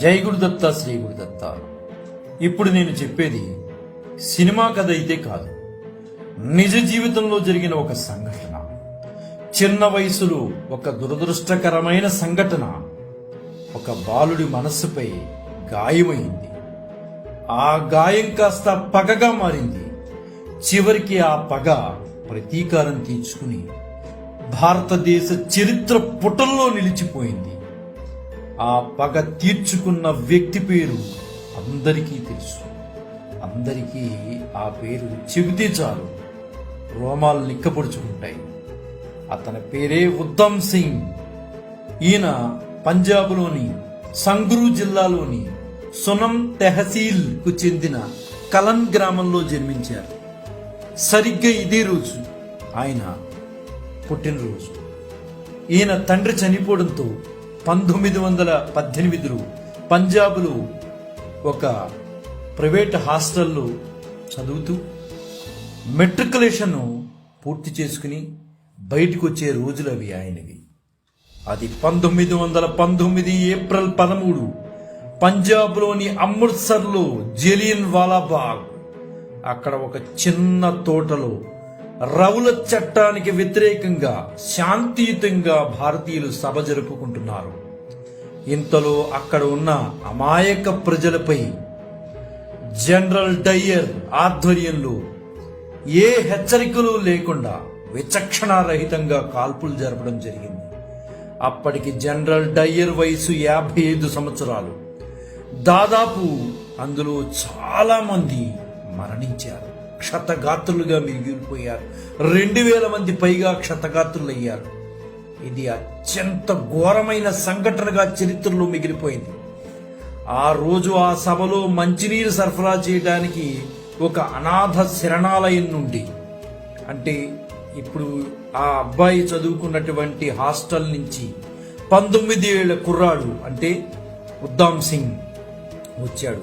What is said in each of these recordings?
జై గురుదత్త శ్రీ గురుదత్త. ఇప్పుడు నేను చెప్పేది సినిమా కథ అయితే కాదు, నిజ జీవితంలో జరిగిన ఒక సంఘటన. చిన్న వయసులో ఒక దురదృష్టకరమైన సంఘటన ఒక బాలుడి మనస్సుపై గాయమైంది. ఆ గాయం కాస్త పగగా మారింది. చివరికి ఆ పగ ప్రతీకారం తీర్చుకుని భారతదేశ చరిత్ర పుటల్లో నిలిచిపోయింది. ఆ పగ తీర్చుకున్న వ్యక్తి పేరు అందరికీ తెలుసు. అందరికీ ఆ పేరు చెబితే చాలు రోమాలు నిక్కపొడుచుకుంటాయి. అతని పేరే ఉద్దమ్ సింగ్. ఈయన పంజాబ్లోని సంగ్రూ జిల్లాలోని సునం తెహసీల్ కు చెందిన కలన్ గ్రామంలో జన్మించారు. సరిగ్గా ఇదే రోజు ఆయన పుట్టినరోజు. ఈయన తండ్రి చనిపోవడంతో 1918లో పంజాబ్లో ఒక ప్రైవేట్ హాస్టల్లో చదువుతూ మెట్రికులేషన్ పూర్తి చేసుకుని బయటకు వచ్చే రోజులు అవి ఆయనవి. అది 1919 ఏప్రిల్ 13 పంజాబ్లోని అమృత్సర్లో జలియన్ వాలాబాగ్ అక్కడ ఒక చిన్న తోటలో రౌల చట్టానికి వ్యతిరేకంగా శాంతియుతంగా భారతీయులు సభ జరుపుకుంటున్నారు. ఇంతలో అక్కడ ఉన్న అమాయక ప్రజలపై జనరల్ డయ్యర్ ఆధ్వర్యంలో ఏ హెచ్చరికలు లేకుండా విచక్షణారహితంగా కాల్పులు జరపడం జరిగింది. అప్పటికి జనరల్ డయ్యర్ వయసు 55 సంవత్సరాలు. దాదాపు అందులో చాలా మంది మరణించారు, క్షతగాత్రులుగా మిగిలిపోయారు. 2000 మంది పైగా క్షతగాత్రులయ్యారు. ఇది అత్యంత ఘోరమైన సంఘటనగా చరిత్రలో మిగిలిపోయింది. ఆ రోజు ఆ సభలో మంచినీరు సరఫరా చేయడానికి ఒక అనాథ శరణాలయం నుండి, అంటే ఇప్పుడు ఆ అబ్బాయి చదువుకున్నటువంటి హాస్టల్ నుంచి 19 ఏళ్ల కుర్రాడు అంటే ఉద్దమ్ సింగ్ వచ్చాడు.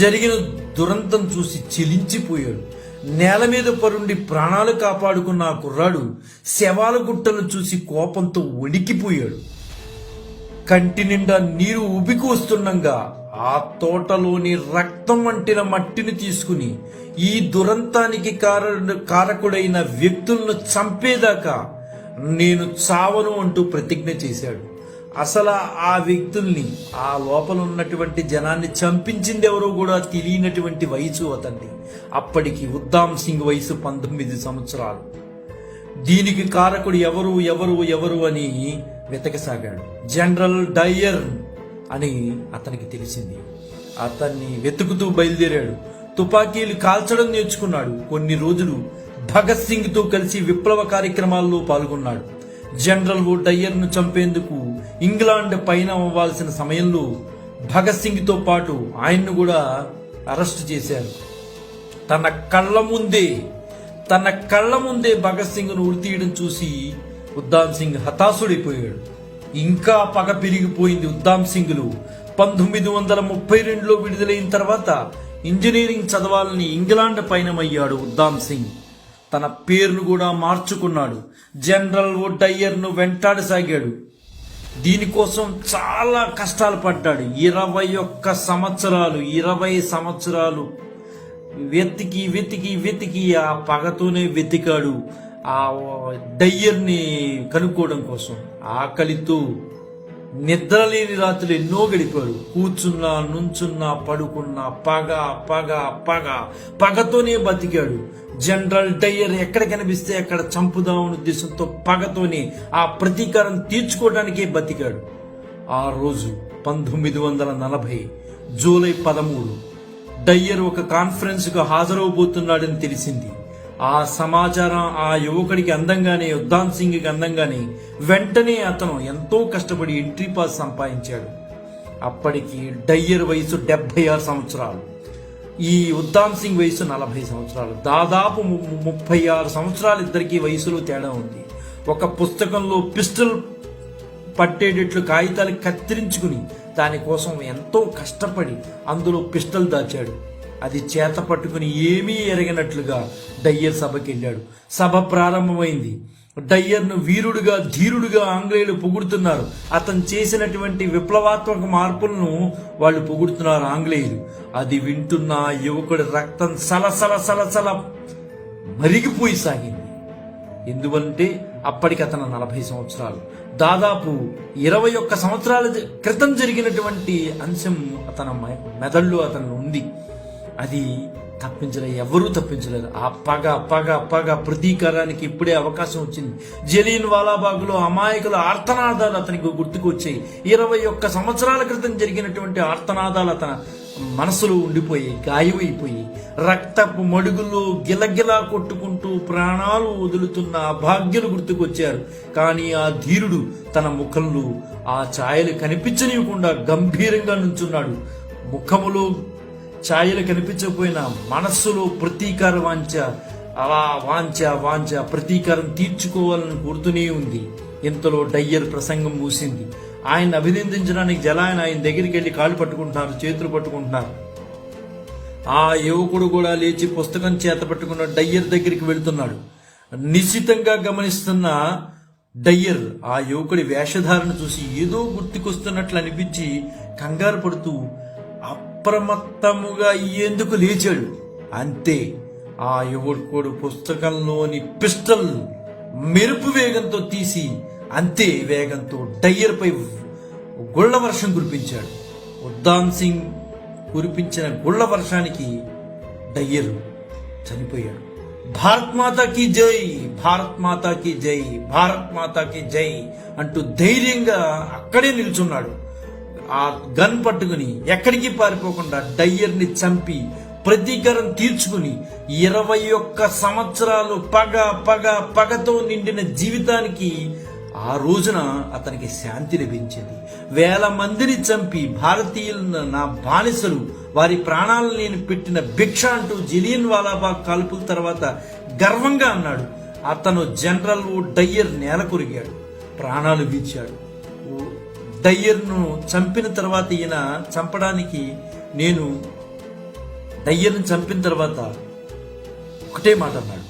జరిగిన దురంతం చూసి చెలించిపోయాడు. నేల మీద పరుండి ప్రాణాలు కాపాడుకున్న ఆ కుర్రాడు శవాల గుట్టలు చూసి కోపంతో వణికిపోయాడు. కంటి నిండా నీరు ఉబికి వస్తుండగా ఆ తోటలోని రక్తం అంటిన మట్టిని తీసుకుని ఈ దురంతానికి కారకుడైన వ్యక్తులను చంపేదాకా నేను చావను అంటూ ప్రతిజ్ఞ చేశాడు. అసలు ఆ వ్యక్తుల్ని, ఆ లోపల ఉన్నటువంటి జనాన్ని చంపించింది ఎవరో కూడా తెలియనటువంటి వయసు అతన్ని. అప్పటికి ఉద్దమ్ సింగ్ వయసు 19 సంవత్సరాలు. దీనికి కారకుడు ఎవరు ఎవరు ఎవరు అని వెతకసాగాడు. జనరల్ డయ్యర్ అని అతనికి తెలిసింది. అతన్ని వెతుకుతూ బయలుదేరాడు. తుపాకీలు కాల్చడం నేర్చుకున్నాడు. కొన్ని రోజులు భగత్ సింగ్ తో కలిసి విప్లవ కార్యక్రమాల్లో పాల్గొన్నాడు. జనరల్ డయ్యర్ ను చంపేందుకు ఇంగ్లాండ్ పైన అవ్వాల్సిన సమయంలో భగత్ సింగ్ తో పాటు ఆయన్ను కూడా అరెస్ట్ చేశారు. తన కళ్ళ ముందే భగత్ సింగ్ ను ఉరితీయడం చూసి ఉద్దమ్ సింగ్ హతాశుడైపోయాడు. ఇంకా పగ పెరిగిపోయింది ఉద్దమ్ సింగ్ లో. 1932లో విడుదలైన తర్వాత ఇంజనీరింగ్ చదవాలని ఇంగ్లాండ్ పయనమయ్యాడు ఉద్దమ్ సింగ్. తన పేరును కూడా మార్చుకున్నాడు. జనరల్ డయ్యర్ ను వెంటాడసాగాడు. దీనికోసం చాలా కష్టాలు పడ్డాడు. 20 సంవత్సరాలు వెతికి వెతికి వెతికి ఆ పగతోనే వెతికాడు ఆ డయ్యర్ని కనుక్కోవడం కోసం. ఆకలితో నిద్రలేని రాత్రులు ఎన్నో గడిపాడు. కూర్చున్నా, నుంచున్నా, పడుకున్నా పగ పగ పగ పగతోనే బతికాడు. జనరల్ డయ్యర్ ఎక్కడ కనిపిస్తే అక్కడ చంపుదామని ఉద్దేశంతో పగతోనే ఆ ప్రతీకారం తీర్చుకోవడానికే బతికాడు. ఆ రోజు 1940 జూలై 13 డయ్యర్ ఒక కాన్ఫరెన్స్ కు హాజరవబోతున్నాడని తెలిసింది. ఆ సమాచారం ఆ యువకుడికి అందంగానే, ఉద్దమ్ సింగ్ కి అందంగానే వెంటనే అతను ఎంతో కష్టపడి ఎంట్రీ పాస్ సంపాదించాడు. అప్పటికి డయ్యర్ వయసు 76 సంవత్సరాలు. ఈ ఉద్దమ్ సింగ్ వయసు 40 సంవత్సరాలు. దాదాపు 36 సంవత్సరాలు ఇద్దరికి వయసులో తేడా ఉంది. ఒక పుస్తకంలో పిస్టల్ పట్టేటట్లు కాగితాలు కత్తిరించుకుని దానికోసం ఎంతో కష్టపడి అందులో పిస్టల్ దాచాడు. అది చేత పట్టుకుని ఏమీ ఎరగనట్లుగా డయ్యర్ సభకి వెళ్ళాడు. సభ ప్రారంభమైంది. డయ్యర్ను వీరుడుగా ధీరుడుగా ఆంగ్లేయులు పొగుడుతున్నారు. అతను చేసినటువంటి విప్లవాత్మక మార్పులను వాళ్ళు పొగుడుతున్నారు ఆంగ్లేయులు. అది వింటున్న ఆ యువకుడి రక్తం సలసల సలసల మరిగిపోయి సాగింది. ఎందుకంటే అప్పటికి అతను 40 సంవత్సరాలు, దాదాపు 21 సంవత్సరాల క్రితం జరిగినటువంటి అంశం అతని మెదళ్ళు అతను ఉంది. అది ఎవరూ తప్పించలేరు. ఆ పగ పగ పగ ప్రతీకారానికి ఇప్పుడే అవకాశం వచ్చింది. జలియన్ వాలాబాగ్లో అమాయకుల ఆర్తనాదాలు అతనికి గుర్తుకు వచ్చాయి. 21 సంవత్సరాల క్రితం జరిగినటువంటి ఆర్తనాదాలు అతని మనసులో ఉండిపోయి గాయమైపోయి రక్తపు మడుగులు గిలగిలా కొట్టుకుంటూ ప్రాణాలు వదులుతున్న అభాగ్యులు గుర్తుకొచ్చారు. కానీ ఆ ధీరుడు తన ముఖంలో ఆ ఛాయలు కనిపించనివ్వకుండా గంభీరంగా నుంచున్నాడు. ముఖములో ఛాయలు కనిపించకపోయినా మనస్సులో ప్రతీకార వాంఛ, అలా వాంఛ ప్రతీకారం తీర్చుకోవాలని కోరుతూనే ఉంది. ఇంతలో డయ్యర్ ప్రసంగం మూసింది. ఆయన అభినందించడానికి జలాయన ఆయన దగ్గరికి వెళ్ళి కాళ్ళు పట్టుకుంటున్నారు, చేతులు పట్టుకుంటున్నారు. ఆ యువకుడు కూడా లేచి పుస్తకం చేత పట్టుకున్న డయ్యర్ దగ్గరికి వెళ్తున్నాడు. నిశ్చితంగా గమనిస్తున్న డయ్యర్ ఆ యువకుడి వేషధారణ చూసి ఏదో గుర్తుకొస్తున్నట్లు అనిపించి కంగారు పడుతూ అప్రమత్తముగా ఎందుకు లేచాడు. అంతే ఆ యువకుడు పుస్తకంలోని పిస్టల్ మెరుపు వేగంతో తీసి అంతే వేగంతో డయ్యర్ పై గుళ్ల వర్షం కురిపించాడు. ఉద్దామ్ సింగ్ కురిపించిన గుళ్ల వర్షానికి డయ్యర్ చనిపోయాడు. భారత్ మాతాకి జై, భారత్ మాతాకి జై, భారత్ మాతాకి జై అంటూ ధైర్యంగా అక్కడే నిల్చున్నాడు. ఆ గన్ పట్టుకుని ఎక్కడికి పారిపోకుండా డయ్యర్ని చంపి ప్రతీకారం తీర్చుకుని 21 సంవత్సరాలు పగతో నిండిన జీవితానికి ఆ రోజున అతనికి శాంతి లభించింది. 1000 మందిని చంపి భారతీయులు నా బానిసలు, వారి ప్రాణాలను నేను పెట్టిన భిక్ష అంటూ జలియన్ వాలాబాగ్ కాల్పుల తర్వాత గర్వంగా అన్నాడు. అతను జనరల్ డయ్యర్ నేల కొరిగాడు, ప్రాణాలు వీచాడు. డయ్యర్ను చంపిన తర్వాత డయ్యర్ను చంపిన తర్వాత ఒకటే మాట అన్నాడు,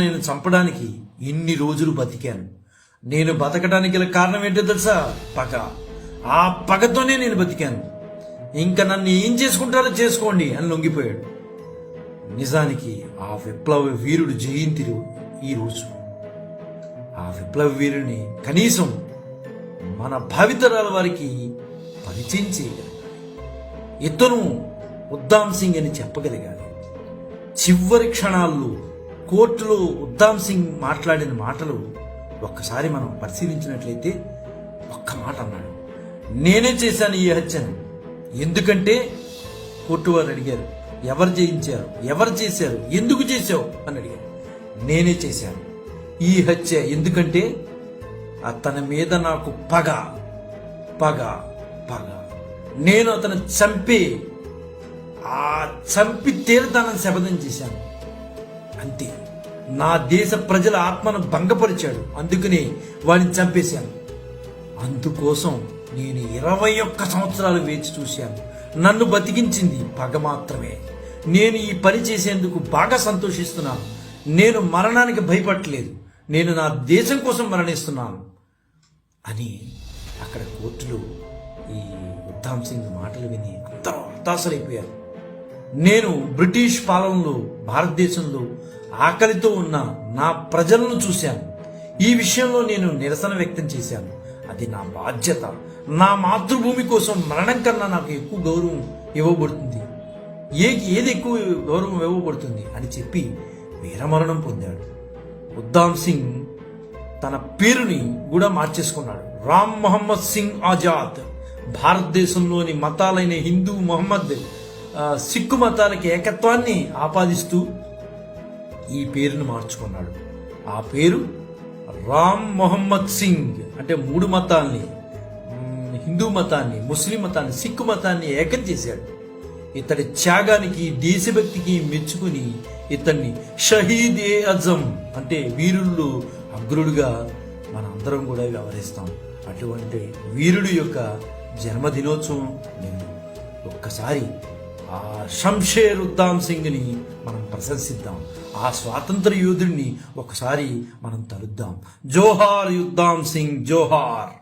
నేను చంపడానికి ఇన్ని రోజులు బతికాను. నేను బతకడానికి గల కారణం ఏంటో తెలుసా? పగ. ఆ పగతోనే నేను బతికాను. ఇంకా నన్ను ఏం చేసుకుంటారో చేసుకోండి అని లొంగిపోయాడు. నిజానికి ఆ విప్లవ వీరుడు జయంతి ఈరోజు. ఆ విప్లవ వీరుని కనీసం మన భావితరాల వారికి పరిచయం చేయగలగాలి. ఇతను ఉద్దామ్ సింగ్ అని చెప్పగలగాలి. చివరి క్షణాల్లో కోర్టులో ఉద్దామ్ సింగ్ మాట్లాడిన మాటలు ఒక్కసారి మనం పరిశీలించినట్లయితే ఒక్క మాట అన్నాడు, నేనే చేశాను ఈ హత్యను. ఎందుకంటే కోర్టు వారు అడిగారు, ఎవరు చేయించారు, ఎవరు చేశారు, ఎందుకు చేశావు అని అడిగారు. నేనే చేశాను ఈ హత్య. ఎందుకంటే అతని మీద నాకు పగ. నేను అతను చంపి తీరుతానని శపథం చేశాను. అంతే. నా దేశ ప్రజల ఆత్మను భంగపరిచాడు, అందుకని వాడిని చంపేశాను. అందుకోసం నేను 21 సంవత్సరాలు వేచి చూశాను. నన్ను బతికించింది పగ మాత్రమే. నేను ఈ పని చేసేందుకు బాగా సంతోషిస్తున్నాను. నేను మరణానికి భయపడలేదు. నేను నా దేశం కోసం మరణిస్తున్నాను అని అక్కడ కోర్టులో ఈ ఉద్దామ్ సింగ్ మాటలు విని అందరూ హతాశలైపోయారు. నేను బ్రిటిష్ పాలనలో భారతదేశంలో ఆకలితో ఉన్న నా ప్రజలను చూశాను. ఈ విషయంలో నేను నిరసన వ్యక్తం చేశాను. అది నా బాధ్యత. నా మాతృభూమి కోసం మరణం కన్నా నాకు ఎక్కువ గౌరవం ఇవ్వబడుతుంది. ఏది ఎక్కువ గౌరవం ఇవ్వబడుతుంది అని చెప్పి వీరమరణం పొందాడు. ఉద్దామ్ సింగ్ తన పేరుని కూడా మార్చేసుకున్నాడు. రామ్ మొహమ్మద్ సింగ్ ఆజాద్. భారతదేశంలోని మతాలైన హిందూ, మొహమ్మద్, సిక్కు మతాలకి ఏకత్వాన్ని ఆపాదిస్తూ ఈ పేరును మార్చుకున్నాడు. ఆ పేరు రామ్ మొహమ్మద్ సింగ్. అంటే 3 మతాల్ని, హిందూ మతాన్ని, ముస్లిం మతాన్ని, సిక్కు మతాన్ని ఏకం చేశాడు. ఇతడి త్యాగానికి, దేశభక్తికి మెచ్చుకుని ఇతన్ని షహీద్ ఏ అజం అంటే వీరుల్లో అగ్రుడుగా మనందరం కూడా వ్యవహరిస్తాం. అటువంటి వీరుడు యొక్క జన్మదినోత్సవం నేను ఒక్కసారి ఆ షంషేర్ ఉద్దామ్ సింగ్ని మనం ప్రశంసిద్దాం. ఆ స్వాతంత్ర యోధుడిని ఒకసారి మనం తలుద్దాం. జోహార్ యుద్ధాం సింగ్ జోహార్.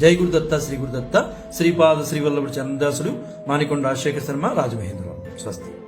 జై గురుదత్త, శ్రీ గురుదత్త, శ్రీపాద శ్రీవల్లభుడు చంద్రదాసుడు, మానికొండ రాజశేఖర శర్మ, రాజమహేంద్రరావు. స్వస్తి.